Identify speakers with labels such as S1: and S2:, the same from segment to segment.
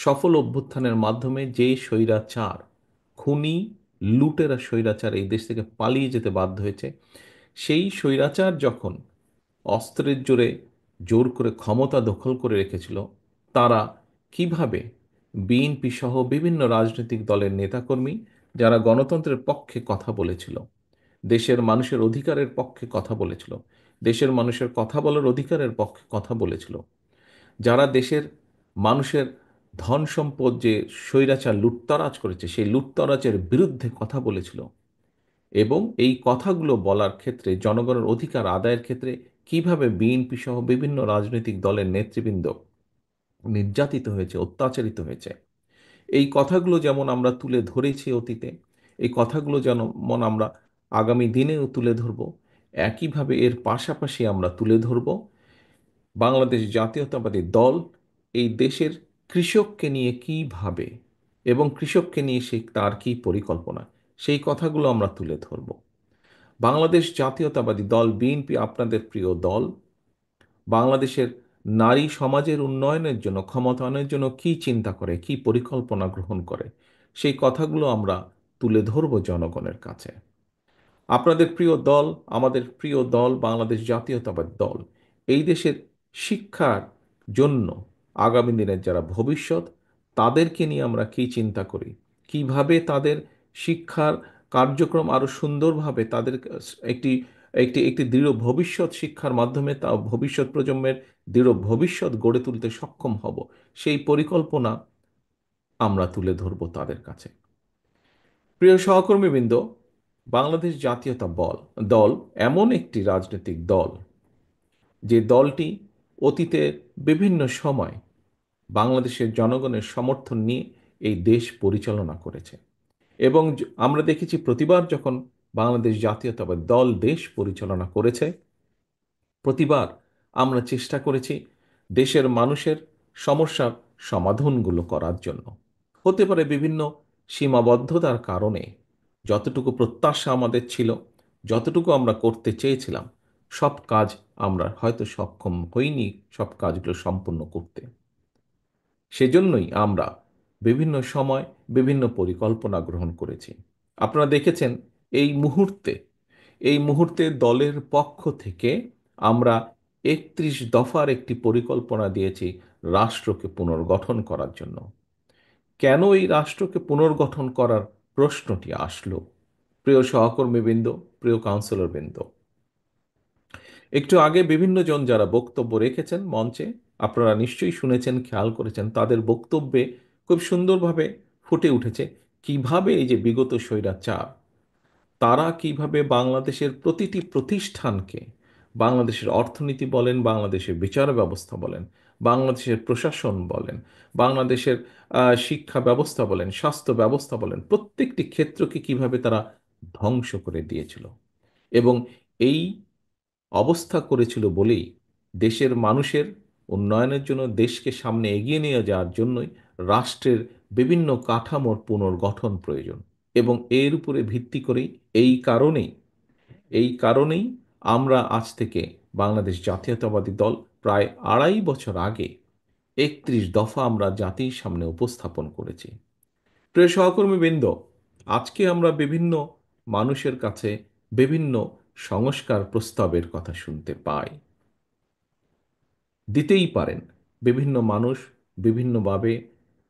S1: সফল অভ্যুত্থানের মাধ্যমে যে স্বৈরাচার, খুনি, লুটেরা স্বৈরাচার এই দেশ থেকে পালিয়ে যেতে বাধ্য হয়েছে, সেই স্বৈরাচার যখন অস্ত্রের জোরে জোর করে ক্ষমতা দখল করে রেখেছিল, তারা কিভাবে বিএনপি সহ বিভিন্ন রাজনৈতিক দলের নেতাকর্মী যারা গণতন্ত্রের পক্ষে কথা বলেছিল, দেশের মানুষের অধিকারের পক্ষে কথা বলেছিল, দেশের মানুষের কথা বলার অধিকারের পক্ষে কথা বলেছিল, যারা দেশের মানুষের ধন সম্পদ যে স্বৈরাচার লুটতরাজ করেছে সেই লুটতরাজের বিরুদ্ধে কথা বলেছিল, এবং এই কথাগুলো বলার ক্ষেত্রে জনগণের অধিকার আদায়ের ক্ষেত্রে কিভাবে বিএনপি সহ বিভিন্ন রাজনৈতিক দলের নেতৃবৃন্দ নির্যাতিত হয়েছে, অত্যাচারিত হয়েছে, এই কথাগুলো যেমন আমরা তুলে ধরেছি অতীতে, এই কথাগুলো যেমন আমরা আগামী দিনেও তুলে ধরব, একইভাবে এর পাশাপাশি আমরা তুলে ধরব বাংলাদেশ জাতীয়তাবাদী দল এই দেশের কৃষককে নিয়ে কী ভাবে এবং কৃষককে নিয়ে সে তার কী পরিকল্পনা, সেই কথাগুলো আমরা তুলে ধরব। বাংলাদেশ জাতীয়তাবাদী দল বিএনপি আপনাদের প্রিয় দল বাংলাদেশের নারী সমাজের উন্নয়নের জন্য, ক্ষমতায়নের জন্য কী চিন্তা করে, কী পরিকল্পনা গ্রহণ করে, সেই কথাগুলো আমরা তুলে ধরব জনগণের কাছে। আপনাদের প্রিয় দল, আমাদের প্রিয় দল বাংলাদেশ জাতীয়তাবাদী দল এই দেশের শিক্ষার জন্য আগামী দিনের যারা ভবিষ্যৎ, তাদেরকে নিয়ে আমরা কী চিন্তা করি, কিভাবে তাদের শিক্ষার কার্যক্রম আরও সুন্দরভাবে তাদের একটি একটি একটি দৃঢ় ভবিষ্যৎ শিক্ষার মাধ্যমে তা ভবিষ্যৎ প্রজন্মের দৃঢ় ভবিষ্যৎ গড়ে তুলতে সক্ষম হব, সেই পরিকল্পনা আমরা তুলে ধরব তাদের কাছে। প্রিয় সহকর্মীবৃন্দ, বাংলাদেশ দল এমন একটি রাজনৈতিক দল যে দলটি অতীতে বিভিন্ন সময় বাংলাদেশের জনগণের সমর্থন নিয়ে এই দেশ পরিচালনা করেছে, এবং আমরা দেখেছি প্রতিবার যখন বাংলাদেশ জাতীয়তাবাদী দল দেশ পরিচালনা করেছে, প্রতিবার আমরা চেষ্টা করেছি দেশের মানুষের সমস্যার সমাধানগুলো করার জন্য। হতে পারে বিভিন্ন সীমাবদ্ধতার কারণে যতটুকু প্রত্যাশা আমাদের ছিল, যতটুকু আমরা করতে চেয়েছিলাম, সব কাজ আমরা হয়তো সক্ষম হইনি সব কাজগুলো সম্পূর্ণ করতে। সেজন্যই আমরা বিভিন্ন সময় বিভিন্ন পরিকল্পনা গ্রহণ করেছি। আপনারা দেখেছেন এই মুহূর্তে এই মুহূর্তে দলের পক্ষ থেকে আমরা ৩১ দফার একটি পরিকল্পনা দিয়েছি রাষ্ট্রকে পুনর্গঠন করার জন্য। কেন এই রাষ্ট্রকে পুনর্গঠন করার প্রশ্নটি আসলো? প্রিয় সহকর্মীবৃন্দ, প্রিয় কাউন্সিলরবৃন্দ, একটু আগে বিভিন্ন জন যারা বক্তব্য রেখেছেন মঞ্চে, আপনারা নিশ্চয়ই শুনেছেন, খেয়াল করেছেন, তাদের বক্তব্যে খুব সুন্দরভাবে ফুটে উঠেছে কিভাবে এই যে বিগত স্বৈরাচার, তারা কিভাবে বাংলাদেশের প্রতিটি প্রতিষ্ঠানকে, বাংলাদেশের অর্থনীতি বলেন, বাংলাদেশের বিচার ব্যবস্থা বলেন, বাংলাদেশের প্রশাসন বলেন, বাংলাদেশের শিক্ষা ব্যবস্থা বলেন, স্বাস্থ্য ব্যবস্থা বলেন, প্রত্যেকটি ক্ষেত্রকে কিভাবে তারা ধ্বংস করে দিয়েছিল, এবং এই অবস্থা করেছিল বলেই দেশের মানুষের উন্নয়নের জন্য, দেশকে সামনে এগিয়ে নিয়ে যাওয়ার জন্যই রাষ্ট্রের বিভিন্ন কাঠামোর পুনর্গঠন প্রয়োজন। এবং এর উপরে ভিত্তি করেই, এই কারণেই এই কারণেই আমরা আজ থেকে বাংলাদেশ জাতীয়তাবাদী দল প্রায় ২.৫ বছর আগে ৩১ দফা আমরা জাতির সামনে উপস্থাপন করেছি। প্রিয় সহকর্মীবৃন্দ, আজকে আমরা বিভিন্ন মানুষের কাছে বিভিন্ন সংস্কার প্রস্তাবের কথা শুনতে পাই। দিতেই পারেন বিভিন্ন মানুষ বিভিন্নভাবে,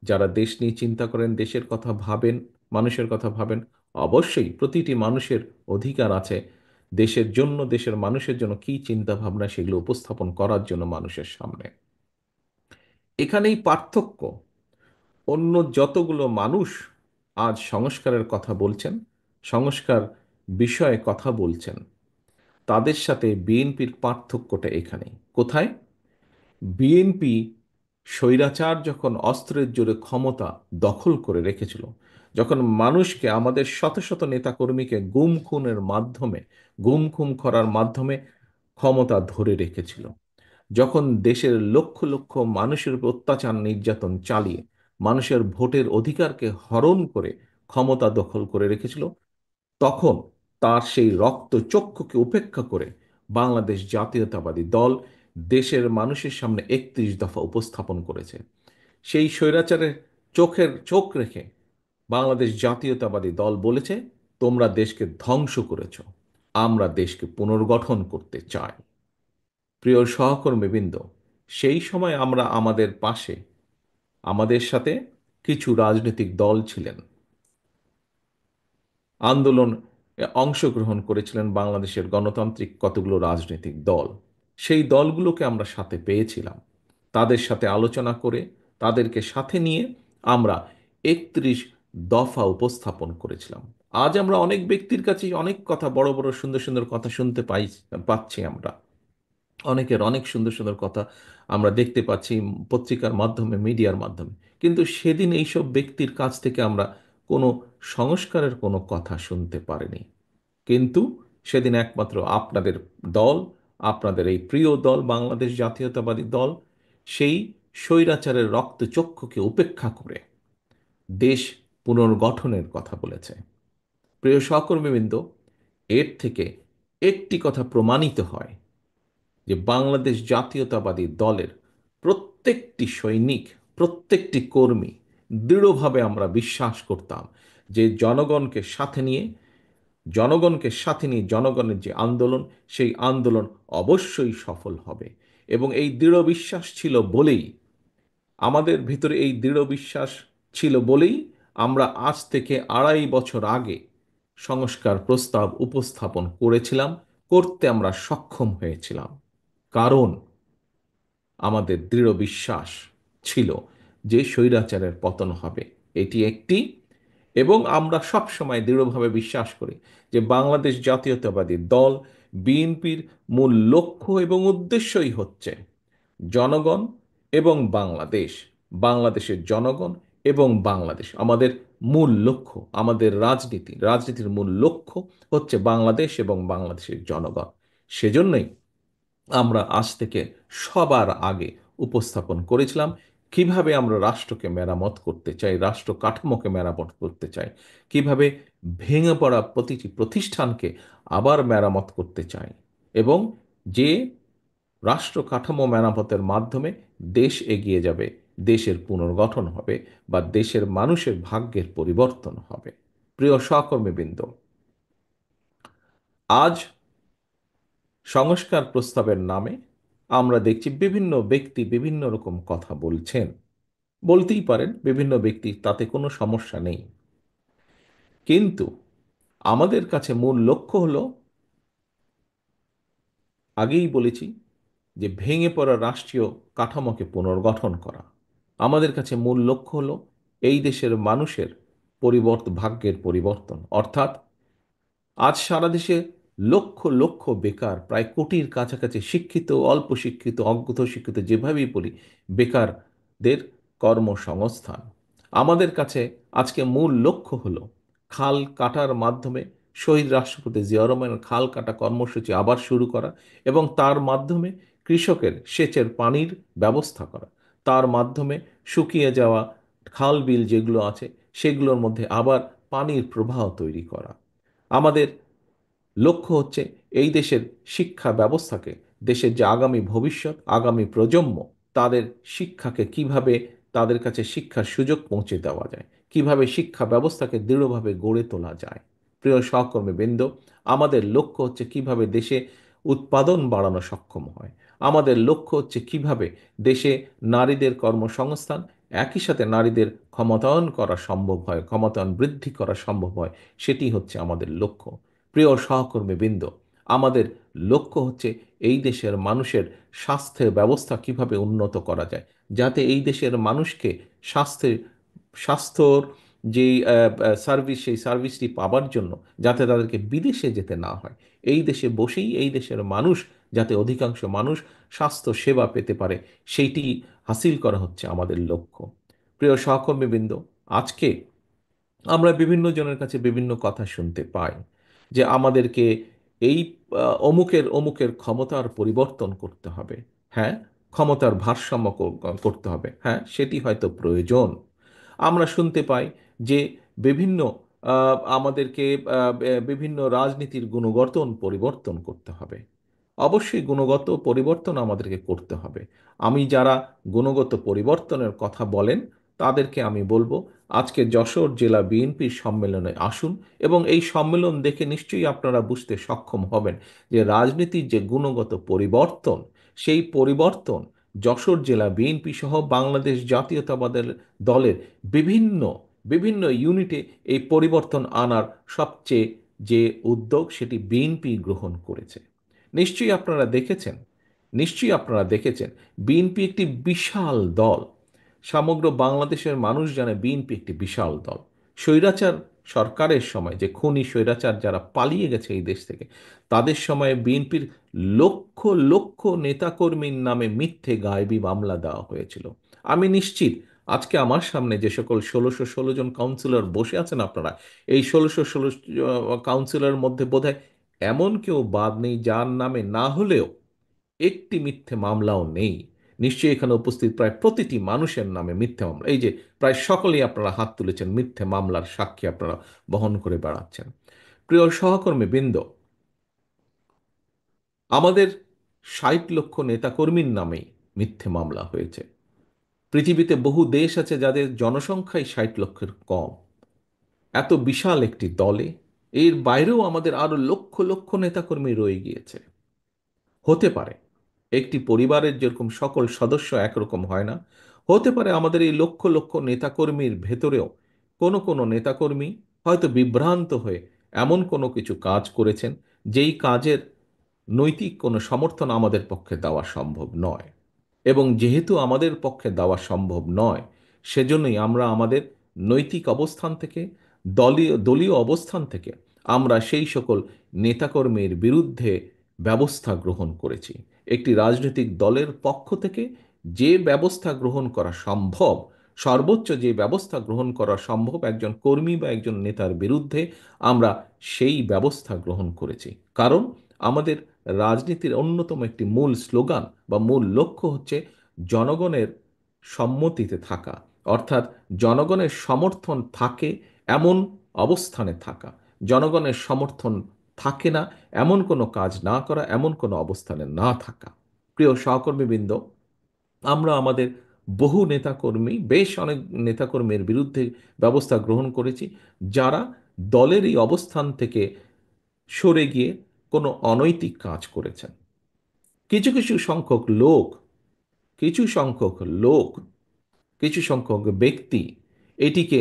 S1: যারা দেশ নিয়ে চিন্তা করেন, দেশের কথা ভাবেন, মানুষের কথা ভাবেন, অবশ্যই প্রতিটি মানুষের অধিকার আছে দেশের জন্য, দেশের মানুষের জন্য কী চিন্তা ভাবনা সেগুলো উপস্থাপন করার জন্য মানুষের সামনে। এখানেই পার্থক্য। অন্য যতগুলো মানুষ আজ সংস্কারের কথা বলছেন, সংস্কার বিষয়ে কথা বলছেন, তাদের সাথে বিএনপির পার্থক্যটা এখানেই। কোথায়? বিএনপি স্বৈরাচার যখন অস্ত্রের জোরে ক্ষমতা দখল করে রেখেছিল, যখন মানুষকে, আমাদের শত শত নেতাকর্মীকে গুম খুন করার মাধ্যমে ক্ষমতা ধরে রেখেছিল, যখন দেশের লক্ষ লক্ষ মানুষের উপর অত্যাচার নির্যাতন চালিয়ে মানুষের ভোটের অধিকারকে হরণ করে ক্ষমতা দখল করে রেখেছিল, তখন তার সেই রক্তচক্ষুকে উপেক্ষা করে বাংলাদেশ জাতীয়তাবাদী দল দেশের মানুষের সামনে ৩১ দফা উপস্থাপন করেছে। সেই স্বৈরাচারের চোখের চোখ রেখে বাংলাদেশ জাতীয়তাবাদী দল বলেছে, তোমরা দেশকে ধ্বংস করেছ, আমরা দেশকে পুনর্গঠন করতে চাই। প্রিয় সহকর্মীবৃন্দ, সেই সময় আমরা আমাদের পাশে, আমাদের সাথে কিছু রাজনৈতিক দল ছিলেন, আন্দোলন অংশগ্রহণ করেছিলেন বাংলাদেশের গণতান্ত্রিক কতগুলো রাজনৈতিক দল। সেই দলগুলোকে আমরা সাথে পেয়েছিলাম। তাদের সাথে আলোচনা করে, তাদেরকে সাথে নিয়ে আমরা ৩১ দফা উপস্থাপন করেছিলাম। আজ আমরা অনেক ব্যক্তির কাছে অনেক কথা, বড় বড় সুন্দর সুন্দর কথা শুনতে পাচ্ছি আমরা। অনেকের অনেক সুন্দর সুন্দর কথা আমরা দেখতে পাচ্ছি পত্রিকার মাধ্যমে, মিডিয়ার মাধ্যমে। কিন্তু সেদিন এইসব ব্যক্তির কাছ থেকে আমরা কোনো সংস্কারের কোনো কথা শুনতে পারিনি। কিন্তু সেদিন একমাত্র আপনাদের দল, আপনাদের এই প্রিয় দল বাংলাদেশ জাতীয়তাবাদী দল, সেই স্বৈরাচারের রক্তচক্ষুকে উপেক্ষা করে দেশ পুনর্গঠনের কথা বলেছে। প্রিয় সহকর্মীবৃন্দ, এর থেকে একটি কথা প্রমাণিত হয় যে বাংলাদেশ জাতীয়তাবাদী দলের প্রত্যেকটি সৈনিক, প্রত্যেকটি কর্মী দৃঢ়ভাবে আমরা বিশ্বাস করতাম যে জনগণের যে আন্দোলন, সেই আন্দোলন অবশ্যই সফল হবে। এবং এই দৃঢ় বিশ্বাস ছিল বলেই, আমাদের ভিতরে এই দৃঢ় বিশ্বাস ছিল বলেই আমরা আজ থেকে ২.৫ বছর আগে সংস্কার প্রস্তাব উপস্থাপন করেছিলাম, করতে আমরা সক্ষম হয়েছিলাম। কারণ আমাদের দৃঢ় বিশ্বাস ছিল যে স্বৈরাচারের পতন হবে, এটি একটি। এবং আমরা সব সময় দৃঢ়ভাবে বিশ্বাস করি যে বাংলাদেশ জাতীয়তাবাদী দল, বিএনপির মূল লক্ষ্য এবং উদ্দেশ্যই হচ্ছে জনগণ এবং বাংলাদেশ, বাংলাদেশের জনগণ এবং বাংলাদেশ। আমাদের মূল লক্ষ্য, আমাদের রাজনীতির মূল লক্ষ্য হচ্ছে বাংলাদেশ এবং বাংলাদেশের জনগণ। সেজন্যই আমরা আজ থেকে সবার আগে উপস্থাপন করেছিলাম কিভাবে আমরা রাষ্ট্রকে মেরামত করতে চাই, রাষ্ট্র কাঠামোকে মেরামত করতে চাই, কিভাবে ভেঙে পড়া প্রতিটি প্রতিষ্ঠানকে আবার মেরামত করতে চাই, এবং যে রাষ্ট্র কাঠামো মেরামতের মাধ্যমে দেশ এগিয়ে যাবে, দেশের পুনর্গঠন হবে, বা দেশের মানুষের ভাগ্যের পরিবর্তন হবে। প্রিয় সহকর্মীবৃন্দ, আজ সংস্কার প্রস্তাবের নামে আমরা দেখছি বিভিন্ন ব্যক্তি বিভিন্ন রকম কথা বলছেন। বলতেই পারেন, বিভিন্ন ব্যক্তি, তাতে কোনো সমস্যা নেই। কিন্তু আমাদের কাছে মূল লক্ষ্য হলো, আগেই বলেছি, যে ভেঙে পড়া রাষ্ট্রীয় কাঠামোকে পুনর্গঠন করা। আমাদের কাছে মূল লক্ষ্য হলো এই দেশের মানুষের ভাগ্যের পরিবর্তন। অর্থাৎ আজ সারা দেশে লক্ষ লক্ষ বেকার, প্রায় কোটির কাছাকাছি শিক্ষিত, অল্প শিক্ষিত, অজ্ঞ শিক্ষিত, যেভাবেই বলি, বেকারদের কর্মসংস্থান। আমাদের কাছে আজকে মূল লক্ষ্য হলো খাল কাটার মাধ্যমে শহীদ রাষ্ট্রপতি জিয়া রহমানের খাল কাটা কর্মসূচি আবার শুরু করা, এবং তার মাধ্যমে কৃষকের সেচের পানির ব্যবস্থা করা, তার মাধ্যমে শুকিয়ে যাওয়া খাল বিল যেগুলো আছে সেগুলোর মধ্যে আবার পানির প্রবাহ তৈরি করা। আমাদের লক্ষ্য হচ্ছে এই দেশের শিক্ষা ব্যবস্থাকে, দেশের যে আগামী ভবিষ্যৎ, আগামী প্রজন্ম, তাদের শিক্ষাকে কিভাবে, তাদের কাছে শিক্ষার সুযোগ পৌঁছে দেওয়া যায়, কিভাবে শিক্ষা ব্যবস্থাকে দৃঢ়ভাবে গড়ে তোলা যায়। প্রিয় সহকর্মীবৃন্দ, আমাদের লক্ষ্য হচ্ছে কিভাবে দেশে উৎপাদন বাড়ানো সক্ষম হয়। আমাদের লক্ষ্য হচ্ছে কিভাবে দেশে নারীদের কর্মসংস্থান, একই সাথে নারীদের ক্ষমতায়ন করা সম্ভব হয়, ক্ষমতায়ন বৃদ্ধি করা সম্ভব হয়, সেটি হচ্ছে আমাদের লক্ষ্য। প্রিয় সহকর্মীবৃন্দ, আমাদের লক্ষ্য হচ্ছে এই দেশের মানুষের স্বাস্থ্যের ব্যবস্থা কিভাবে উন্নত করা যায়, যাতে এই দেশের মানুষকে স্বাস্থ্যের স্বাস্থ্যর যেই সার্ভিস, সেই সার্ভিসটি পাবার জন্য যাতে তাদেরকে বিদেশে যেতে না হয়, এই দেশে বসেই এই দেশের মানুষ, যাতে অধিকাংশ মানুষ স্বাস্থ্য সেবা পেতে পারে, সেইটি হাসিল করা হচ্ছে আমাদের লক্ষ্য। প্রিয় সহকর্মীবৃন্দ, আজকে আমরা বিভিন্ন জনের কাছে বিভিন্ন কথা শুনতে পাই যে আমাদেরকে এই অমুকের অমুকের ক্ষমতার পরিবর্তন করতে হবে। হ্যাঁ, ক্ষমতার ভারসাম্য করতে হবে, হ্যাঁ, সেটি হয়তো প্রয়োজন। আমরা শুনতে পাই যে বিভিন্ন আমাদেরকে বিভিন্ন রাজনীতির গুণগঠন পরিবর্তন করতে হবে। অবশ্যই গুণগত পরিবর্তন আমাদেরকে করতে হবে। আমি যারা গুণগত পরিবর্তনের কথা বলেন তাদেরকে আমি বলবো, আজকে যশোর জেলা বিএনপির সম্মেলনে আসুন, এবং এই সম্মেলন দেখে নিশ্চয়ই আপনারা বুঝতে সক্ষম হবেন যে রাজনীতির যে গুণগত পরিবর্তন, সেই পরিবর্তন যশোর জেলা বিএনপি সহ বাংলাদেশ জাতীয়তাবাদের দলের বিভিন্ন বিভিন্ন ইউনিটে এই পরিবর্তন আনার সবচেয়ে যে উদ্যোগ সেটি বিএনপি গ্রহণ করেছে। নিশ্চয়ই আপনারা দেখেছেন, নিশ্চয়ই আপনারা দেখেছেন বিএনপি একটি বিশাল দল। সমগ্র বাংলাদেশের মানুষ জানে বিএনপি একটি বিশাল দল। স্বৈরাচার সরকারের সময় যে খুনি স্বৈরাচার যারা পালিয়ে গেছে এই দেশ থেকে, তাদের সময়ে বিএনপির লক্ষ লক্ষ নেতাকর্মীর নামে মিথ্যে গায়েবী মামলা দেওয়া হয়েছিল। আমি নিশ্চিত আজকে আমার সামনে যে সকল ১৬১৬ জন কাউন্সিলর বসে আছেন, আপনারা এই ১৬১৬ কাউন্সিলর মধ্যে বোধহয় এমন কেউ বাদ নেই যার নামে না হলেও একটি মিথ্যে মামলাও নেই। নিশ্চয়ই এখানে উপস্থিত প্রায় প্রতিটি মানুষের নামে মিথ্যে মামলা, এই যে প্রায় সকলেই আপনারা হাত তুলেছেন, মিথ্যে মামলার সাক্ষী আপনারা বহন করে বেড়াচ্ছেন। প্রিয় সহকর্মী বৃন্দ, আমাদের ৬০ লক্ষ নেতাকর্মীর নামেই মিথ্যে মামলা হয়েছে। পৃথিবীতে বহু দেশ আছে যাদের জনসংখ্যাই ৬০ লক্ষের কম। এত বিশাল একটি দলে এর বাইরেও আমাদের আরো লক্ষ লক্ষ নেতাকর্মী রয়ে গিয়েছে। হতে পারে একটি পরিবারের যেরকম সকল সদস্য একরকম হয় না, হতে পারে আমাদের এই লক্ষ লক্ষ নেতাকর্মীর ভেতরেও কোনো কোনো নেতাকর্মী হয়তো বিভ্রান্ত হয়ে এমন কোনো কিছু কাজ করেছেন যেই কাজের নৈতিক কোনো সমর্থন আমাদের পক্ষে দেওয়া সম্ভব নয়। এবং যেহেতু আমাদের পক্ষে দেওয়া সম্ভব নয়, সেজন্যই আমরা আমাদের নৈতিক অবস্থান থেকে, দলীয় দলীয় অবস্থান থেকে আমরা সেই সকল নেতাকর্মীর বিরুদ্ধে ব্যবস্থা গ্রহণ করেছি। একটি রাজনৈতিক দলের পক্ষ থেকে যে ব্যবস্থা গ্রহণ করা সম্ভব, সর্বোচ্চ যে ব্যবস্থা গ্রহণ করা সম্ভব একজন কর্মী বা একজন নেতার বিরুদ্ধে, আমরা সেই ব্যবস্থা গ্রহণ করেছি। কারণ আমাদের রাজনীতির অন্যতম একটি মূল স্লোগান বা মূল লক্ষ্য হচ্ছে জনগণের সম্মতিতে থাকা, অর্থাৎ জনগণের সমর্থন থাকে এমন অবস্থানে থাকা, জনগণের সমর্থন থাকে না এমন কোনো কাজ না করা, এমন কোনো অবস্থানে না থাকা। প্রিয় সহকর্মীবৃন্দ, আমরা আমাদের বহু নেতাকর্মী, বেশ অনেক নেতাকর্মীর বিরুদ্ধে ব্যবস্থা গ্রহণ করেছি যারা দলের এই অবস্থান থেকে সরে গিয়ে কোনো অনৈতিক কাজ করেছেন। কিছু কিছু সংখ্যক লোক, কিছু সংখ্যক লোক, কিছু সংখ্যক ব্যক্তি এটিকে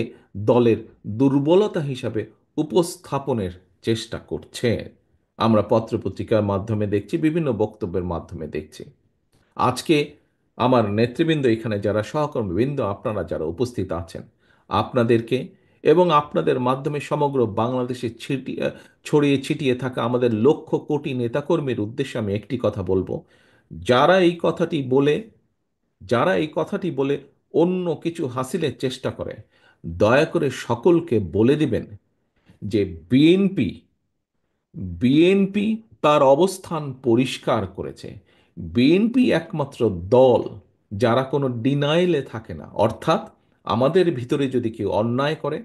S1: দলের দুর্বলতা হিসাবে উপস্থাপনের চেষ্টা করছে। আমরা পত্রপত্রিকার মাধ্যমে দেখছি, বিভিন্ন বক্তব্যের মাধ্যমে দেখছি। আজকে আমার নেতৃবৃন্দ, এখানে যারা সহকর্মীবৃন্দ, আপনারা যারা উপস্থিত আছেন, আপনাদেরকে এবং আপনাদের মাধ্যমে সমগ্র বাংলাদেশে ছড়িয়ে ছিটিয়ে থাকা আমাদের লক্ষ কোটি নেতাকর্মীর উদ্দেশ্যে আমি একটি কথা বলবো। যারা এই কথাটি বলে যারা এই কথাটি বলে অন্য কিছু হাসিলের চেষ্টা করে, দয়া করে সকলকে বলে দিবেন যে বিএনপি বিএনপি তার অবস্থান পরিষ্কার করেছে। বিএনপি একমাত্র দল যারা কোনো ডিনাইলে থাকে না, অর্থাৎ আমাদের ভিতরে যদি কেউ অন্যায় করে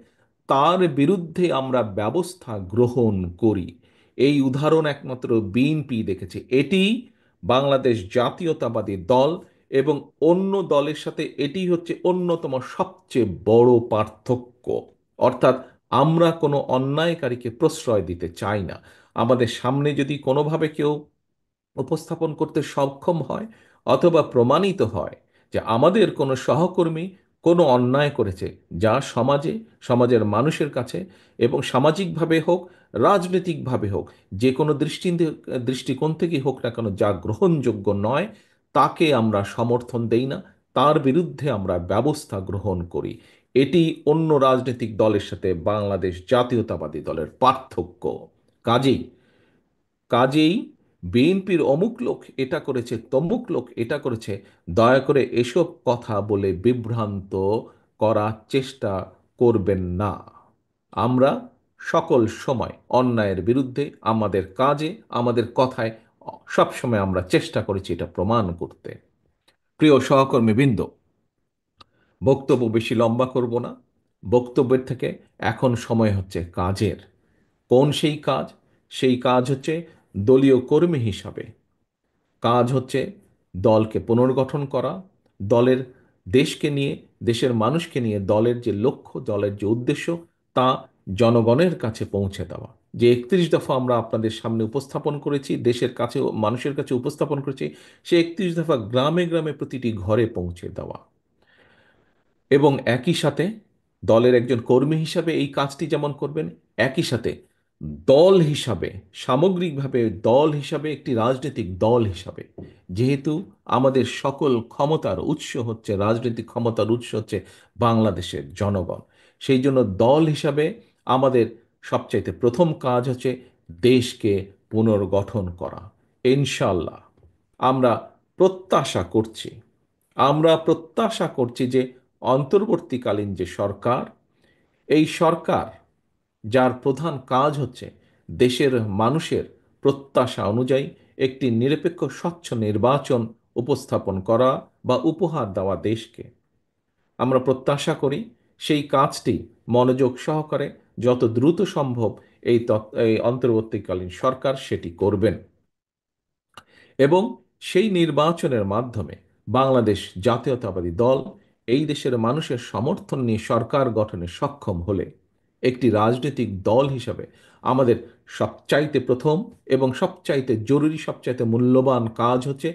S1: তার বিরুদ্ধে আমরা ব্যবস্থা গ্রহণ করি। এই উদাহরণ একমাত্র বিএনপি দেখেছে। এটি বাংলাদেশ জাতীয়তাবাদী দল এবং অন্য দলের সাথে এটি হচ্ছে অন্যতম সবচেয়ে বড় পার্থক্য। অর্থাৎ আমরা কোনো অন্যায়কারীকে প্রশ্রয় দিতে চাই না। আমাদের সামনে যদি কোনোভাবে কেউ উপস্থাপন করতে সক্ষম হয় অথবা প্রমাণিত হয় যে আমাদের কোনো সহকর্মী কোনো অন্যায় করেছে, যা সমাজের মানুষের কাছে এবং সামাজিকভাবে হোক, রাজনৈতিকভাবে হোক, যে কোনো দৃষ্টিকোণ থেকেই হোক না কেন, যা গ্রহণযোগ্য নয়, তাকে আমরা সমর্থন দেই না, তার বিরুদ্ধে আমরা ব্যবস্থা গ্রহণ করি। এটি অন্য রাজনৈতিক দলের সাথে বাংলাদেশ জাতীয়তাবাদী দলের পার্থক্য। কাজেই কাজেই বিএনপির অমুক লোক এটা করেছে, তমুক লোক এটা করেছে, দয়া করে এসব কথা বলে বিভ্রান্ত করার চেষ্টা করবেন না। আমরা সকল সময় অন্যায়ের বিরুদ্ধে আমাদের কাজে, আমাদের কথায় সবসময় আমরা চেষ্টা করেছি এটা প্রমাণ করতে। প্রিয় সহকর্মীবৃন্দ, বক্তব্য বেশি লম্বা করব না। বক্তব্যের থেকে এখন সময় হচ্ছে কাজের। কোন সেই কাজ? সেই কাজ হচ্ছে দলীয় কর্মী হিসাবে কাজ হচ্ছে দলকে পুনর্গঠন করা, দলের দেশকে নিয়ে, দেশের মানুষকে নিয়ে দলের যে লক্ষ্য, দলের যে উদ্দেশ্য, তা জনগণের কাছে পৌঁছে দেওয়া। যে 31 দফা আমরা আপনাদের সামনে উপস্থাপন করেছি, দেশের কাছে, মানুষের কাছে উপস্থাপন করেছি, সে 31 দফা গ্রামে গ্রামে প্রতিটি ঘরে পৌঁছে দেওয়া। এবং একই সাথে দলের একজন কর্মী হিসাবে এই কাজটি যেমন করবেন, একই সাথে দল হিসাবে, সামগ্রিকভাবে দল হিসাবে, একটি রাজনৈতিক দল হিসাবে, যেহেতু আমাদের সকল ক্ষমতার উৎস হচ্ছে, রাজনৈতিক ক্ষমতার উৎস হচ্ছে বাংলাদেশের জনগণ, সেই জন্য দল হিসাবে আমাদের সবচাইতে প্রথম কাজ হচ্ছে দেশকে পুনর্গঠন করা। ইনশাল্লাহ আমরা প্রত্যাশা করছি, যে অন্তর্বর্তীকালীন যে সরকার, এই সরকার, যার প্রধান কাজ হচ্ছে দেশের মানুষের প্রত্যাশা অনুযায়ী একটি নিরপেক্ষ স্বচ্ছ নির্বাচন উপস্থাপন করা বা উপহার দেওয়া দেশকে, আমরা প্রত্যাশা করি সেই কাজটি মনোযোগ সহকারে যত দ্রুত সম্ভব এই অন্তর্বর্তীকালীন সরকার সেটি করবেন। এবং সেই নির্বাচনের মাধ্যমে বাংলাদেশ জাতীয়তাবাদী দল এই দেশের মানুষের সমর্থন নিয়ে সরকার গঠনে সক্ষম হলে, একটি রাজনৈতিক দল হিসাবে আমাদের সবচাইতে প্রথম এবং সবচাইতে জরুরি, সবচাইতে মূল্যবান কাজ হচ্ছে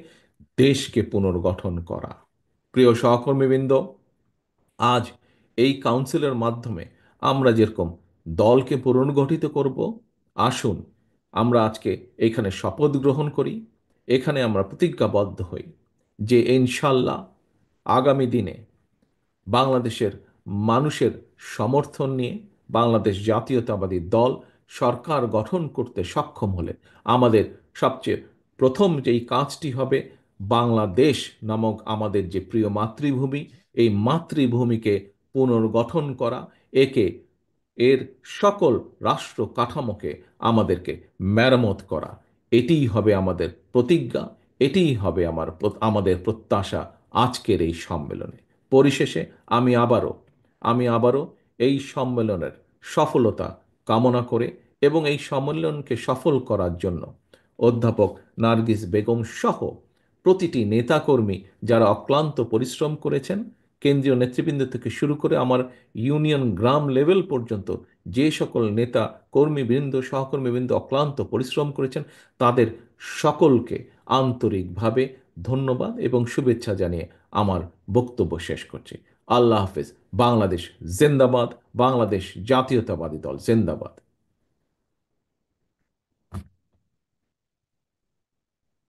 S1: দেশকে পুনর্গঠন করা। প্রিয় সহকর্মীবৃন্দ, আজ এই কাউন্সিলের মাধ্যমে আমরা যেরকম দলকে পুনর্গঠিত করব, আসুন আমরা আজকে এখানে শপথ গ্রহণ করি, এখানে আমরা প্রতিজ্ঞাবদ্ধ হই যে ইনশাল্লাহ আগামী দিনে বাংলাদেশের মানুষের সমর্থন নিয়ে বাংলাদেশ জাতীয়তাবাদী দল সরকার গঠন করতে সক্ষম হলে আমাদের সবচেয়ে প্রথম যেই কাজটি হবে, বাংলাদেশ নামক আমাদের যে প্রিয় মাতৃভূমি, এই মাতৃভূমিকে পুনর্গঠন করা, একে, এর সকল রাষ্ট্র কাঠামোকে আমাদেরকে মেরামত করা, এটিই হবে আমাদের প্রতিজ্ঞা, এটিই হবে আমাদের প্রত্যাশা আজকের এই সম্মেলনে। পরিশেষে আমি আবারও এই সম্মেলনের সফলতা কামনা করে এবং এই সম্মেলনকে সফল করার জন্য অধ্যাপক নার্গিস বেগম সহ প্রতিটি নেতাকর্মী যারা অক্লান্ত পরিশ্রম করেছেন, কেন্দ্রীয় নেতৃবৃন্দ থেকে শুরু করে আমার ইউনিয়ন গ্রাম লেভেল পর্যন্ত যে সকল নেতা কর্মীবৃন্দ, সহকর্মীবৃন্দ অক্লান্ত পরিশ্রম করেছেন, তাদের সকলকে আন্তরিকভাবে ধন্যবাদ এবং শুভেচ্ছা জানিয়ে আমার বক্তব্য শেষ করছি। আল্লাহ হাফেজ। বাংলাদেশ জিন্দাবাদ। বাংলাদেশ জাতীয়তাবাদী দল জিন্দাবাদ।